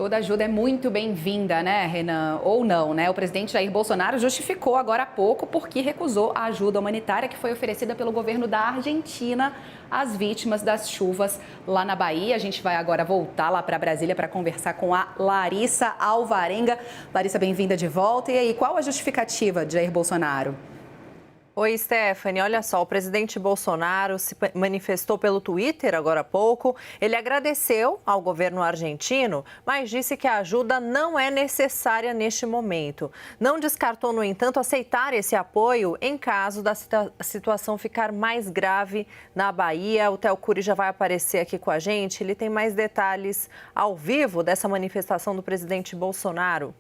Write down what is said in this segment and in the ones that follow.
Toda ajuda é muito bem-vinda, né, Renan? Ou não, né? O presidente Jair Bolsonaro justificou agora há pouco porque recusou a ajuda humanitária que foi oferecida pelo governo da Argentina às vítimas das chuvas lá na Bahia. A gente vai agora voltar lá para Brasília para conversar com a Larissa Alvarenga. Larissa, bem-vinda de volta. E aí, qual a justificativa de Jair Bolsonaro? Oi, Stephanie. Olha só, o presidente Bolsonaro se manifestou pelo Twitter agora há pouco. Ele agradeceu ao governo argentino, mas disse que a ajuda não é necessária neste momento. Não descartou, no entanto, aceitar esse apoio em caso da situação ficar mais grave na Bahia. O Theo Cury já vai aparecer aqui com a gente. Ele tem mais detalhes ao vivo dessa manifestação do presidente Bolsonaro.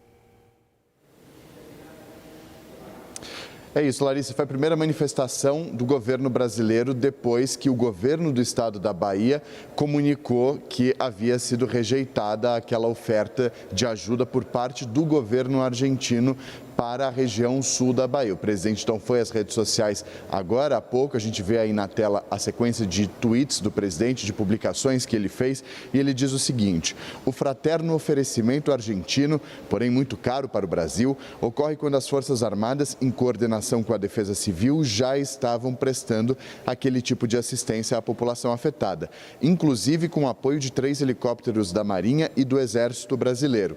É isso, Larissa. Foi a primeira manifestação do governo brasileiro depois que o governo do estado da Bahia comunicou que havia sido rejeitada aquela oferta de ajuda por parte do governo argentino para a região sul da Bahia. O presidente então foi às redes sociais agora há pouco, a gente vê aí na tela a sequência de tweets do presidente, de publicações que ele fez, e ele diz o seguinte: o fraterno oferecimento argentino, porém muito caro para o Brasil, ocorre quando as Forças Armadas, em coordenação com a Defesa Civil, já estavam prestando aquele tipo de assistência à população afetada, inclusive com o apoio de 3 helicópteros da Marinha e do Exército Brasileiro.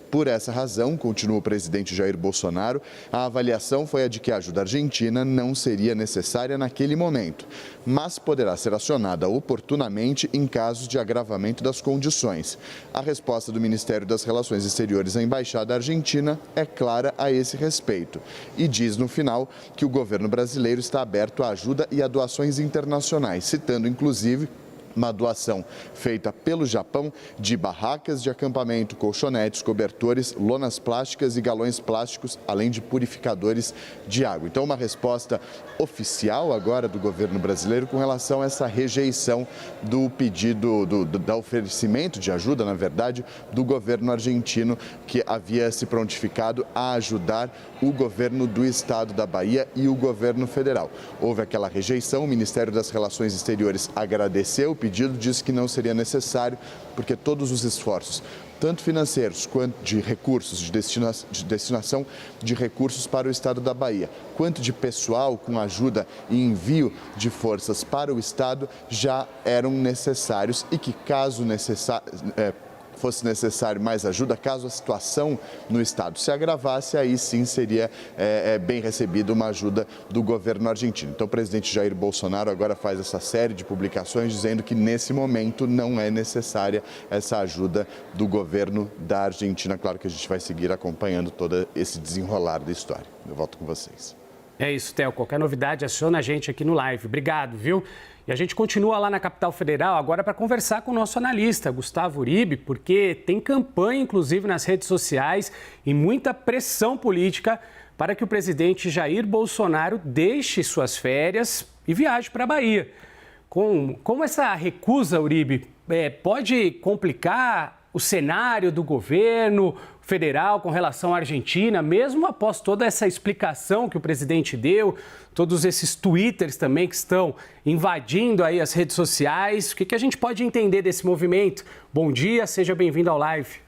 Por essa razão, continua o presidente Jair Bolsonaro, a avaliação foi a de que a ajuda argentina não seria necessária naquele momento, mas poderá ser acionada oportunamente em casos de agravamento das condições. A resposta do Ministério das Relações Exteriores à Embaixada Argentina é clara a esse respeito e diz no final que o governo brasileiro está aberto à ajuda e a doações internacionais, citando inclusive uma doação feita pelo Japão de barracas de acampamento, colchonetes, cobertores, lonas plásticas e galões plásticos, além de purificadores de água. Então, uma resposta oficial agora do governo brasileiro com relação a essa rejeição do pedido, do oferecimento de ajuda, na verdade, do governo argentino, que havia se prontificado a ajudar o governo do estado da Bahia e o governo federal. Houve aquela rejeição, o Ministério das Relações Exteriores agradeceu o pedido, disse que não seria necessário, porque todos os esforços, tanto financeiros quanto de recursos, de destinação de recursos para o estado da Bahia, quanto de pessoal com ajuda e envio de forças para o estado, já eram necessários e que, caso fosse necessário mais ajuda, caso a situação no estado se agravasse, aí sim seria bem recebida uma ajuda do governo argentino. Então o presidente Jair Bolsonaro agora faz essa série de publicações dizendo que nesse momento não é necessária essa ajuda do governo da Argentina. Claro que a gente vai seguir acompanhando todo esse desenrolar da história. Eu volto com vocês. É isso, Theo. Qualquer novidade, aciona a gente aqui no live. Obrigado, viu? E a gente continua lá na capital federal agora para conversar com o nosso analista, Gustavo Uribe, porque tem campanha, inclusive, nas redes sociais e muita pressão política para que o presidente Jair Bolsonaro deixe suas férias e viaje para a Bahia. Como essa recusa, Uribe, pode complicar o cenário do governo federal com relação à Argentina, mesmo após toda essa explicação que o presidente deu, todos esses twitters também que estão invadindo aí as redes sociais. O que a gente pode entender desse movimento? Bom dia, seja bem-vindo ao live.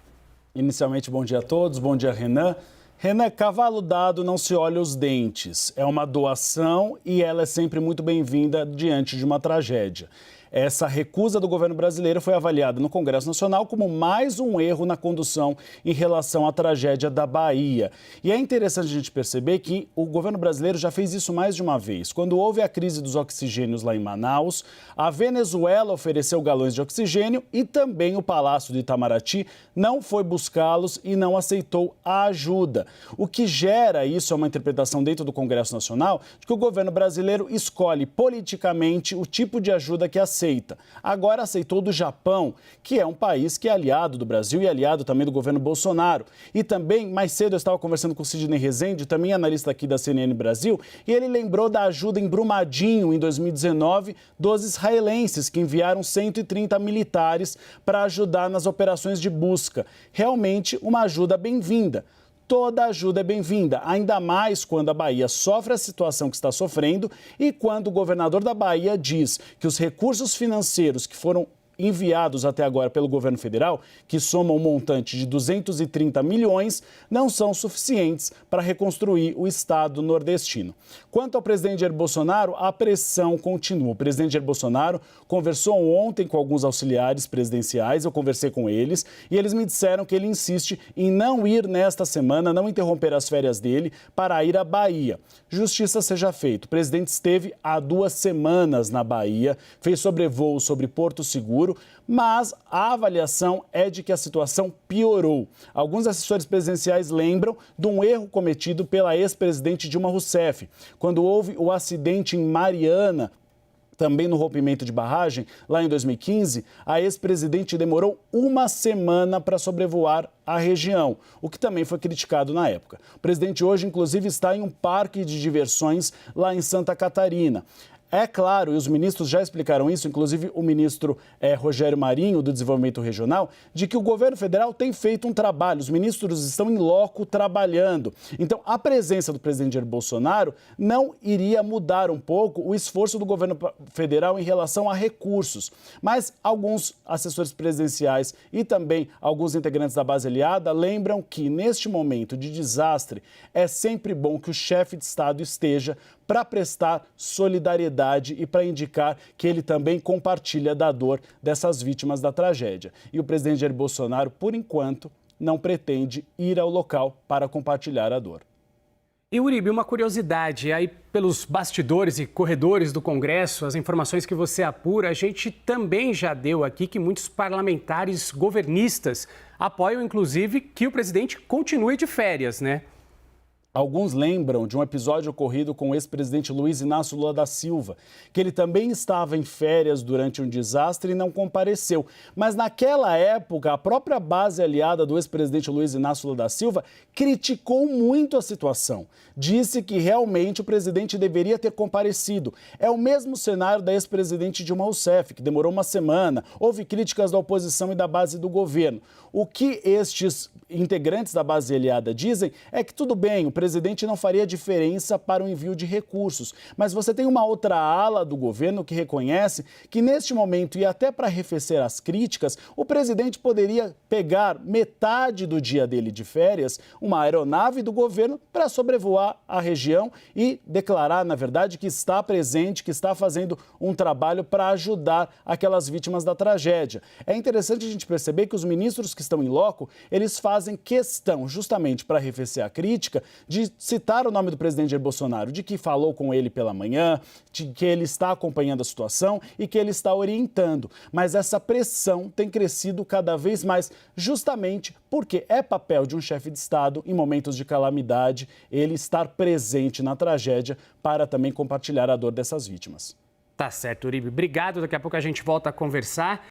Inicialmente, bom dia a todos, bom dia, Renan. Renan, cavalo dado não se olha os dentes. É uma doação e ela é sempre muito bem-vinda diante de uma tragédia. Essa recusa do governo brasileiro foi avaliada no Congresso Nacional como mais um erro na condução em relação à tragédia da Bahia. E é interessante a gente perceber que o governo brasileiro já fez isso mais de uma vez. Quando houve a crise dos oxigênios lá em Manaus, a Venezuela ofereceu galões de oxigênio e também o Palácio do Itamaraty não foi buscá-los e não aceitou a ajuda. O que gera, isso é uma interpretação dentro do Congresso Nacional, de que o governo brasileiro escolhe politicamente o tipo de ajuda que aceita. Agora aceitou do Japão, que é um país que é aliado do Brasil e aliado também do governo Bolsonaro. E também, mais cedo, eu estava conversando com o Sidney Rezende, também analista aqui da CNN Brasil, e ele lembrou da ajuda em Brumadinho, em 2019, dos israelenses, que enviaram 130 militares para ajudar nas operações de busca. Realmente uma ajuda bem-vinda. Toda ajuda é bem-vinda, ainda mais quando a Bahia sofre a situação que está sofrendo e quando o governador da Bahia diz que os recursos financeiros que foram enviados até agora pelo governo federal, que somam um montante de 230 milhões, não são suficientes para reconstruir o estado nordestino. Quanto ao presidente Jair Bolsonaro, a pressão continua. O presidente Jair Bolsonaro conversou ontem com alguns auxiliares presidenciais, eu conversei com eles, e eles me disseram que ele insiste em não ir nesta semana, não interromper as férias dele para ir à Bahia. Justiça seja feita. O presidente esteve há 2 semanas na Bahia, fez sobrevoo sobre Porto Seguro, mas a avaliação é de que a situação piorou. Alguns assessores presidenciais lembram de um erro cometido pela ex-presidente Dilma Rousseff, quando houve o acidente em Mariana, também no rompimento de barragem, lá em 2015, a ex-presidente demorou 1 semana para sobrevoar a região, o que também foi criticado na época. O presidente hoje, inclusive, está em um parque de diversões lá em Santa Catarina. É claro, e os ministros já explicaram isso, inclusive o ministro Rogério Marinho, do Desenvolvimento Regional, de que o governo federal tem feito um trabalho, os ministros estão em loco trabalhando. Então, a presença do presidente Jair Bolsonaro não iria mudar um pouco o esforço do governo federal em relação a recursos. Mas alguns assessores presidenciais e também alguns integrantes da base aliada lembram que, neste momento de desastre, é sempre bom que o chefe de Estado esteja para prestar solidariedade e para indicar que ele também compartilha da dor dessas vítimas da tragédia. E o presidente Jair Bolsonaro, por enquanto, não pretende ir ao local para compartilhar a dor. E, Uribe, uma curiosidade, aí pelos bastidores e corredores do Congresso, as informações que você apura, a gente também já deu aqui que muitos parlamentares governistas apoiam, inclusive, que o presidente continue de férias, né? Alguns lembram de um episódio ocorrido com o ex-presidente Luiz Inácio Lula da Silva, que ele também estava em férias durante um desastre e não compareceu. Mas naquela época, a própria base aliada do ex-presidente Luiz Inácio Lula da Silva criticou muito a situação. Disse que realmente o presidente deveria ter comparecido. É o mesmo cenário da ex-presidente Dilma Rousseff, que demorou 1 semana. Houve críticas da oposição e da base do governo. O que estes integrantes da base aliada dizem é que tudo bem, o presidente não faria diferença para o envio de recursos. Mas você tem uma outra ala do governo que reconhece que neste momento, e até para arrefecer as críticas, o presidente poderia pegar metade do dia dele de férias, uma aeronave do governo, para sobrevoar a região e declarar, na verdade, que está presente, que está fazendo um trabalho para ajudar aquelas vítimas da tragédia. É interessante a gente perceber que os ministros que estão em loco, eles fazem questão, justamente para arrefecer a crítica, de citar o nome do presidente Jair Bolsonaro, de que falou com ele pela manhã, de que ele está acompanhando a situação e que ele está orientando. Mas essa pressão tem crescido cada vez mais, justamente porque é papel de um chefe de Estado, em momentos de calamidade, ele estar presente na tragédia para também compartilhar a dor dessas vítimas. Tá certo, Uribe. Obrigado. Daqui a pouco a gente volta a conversar.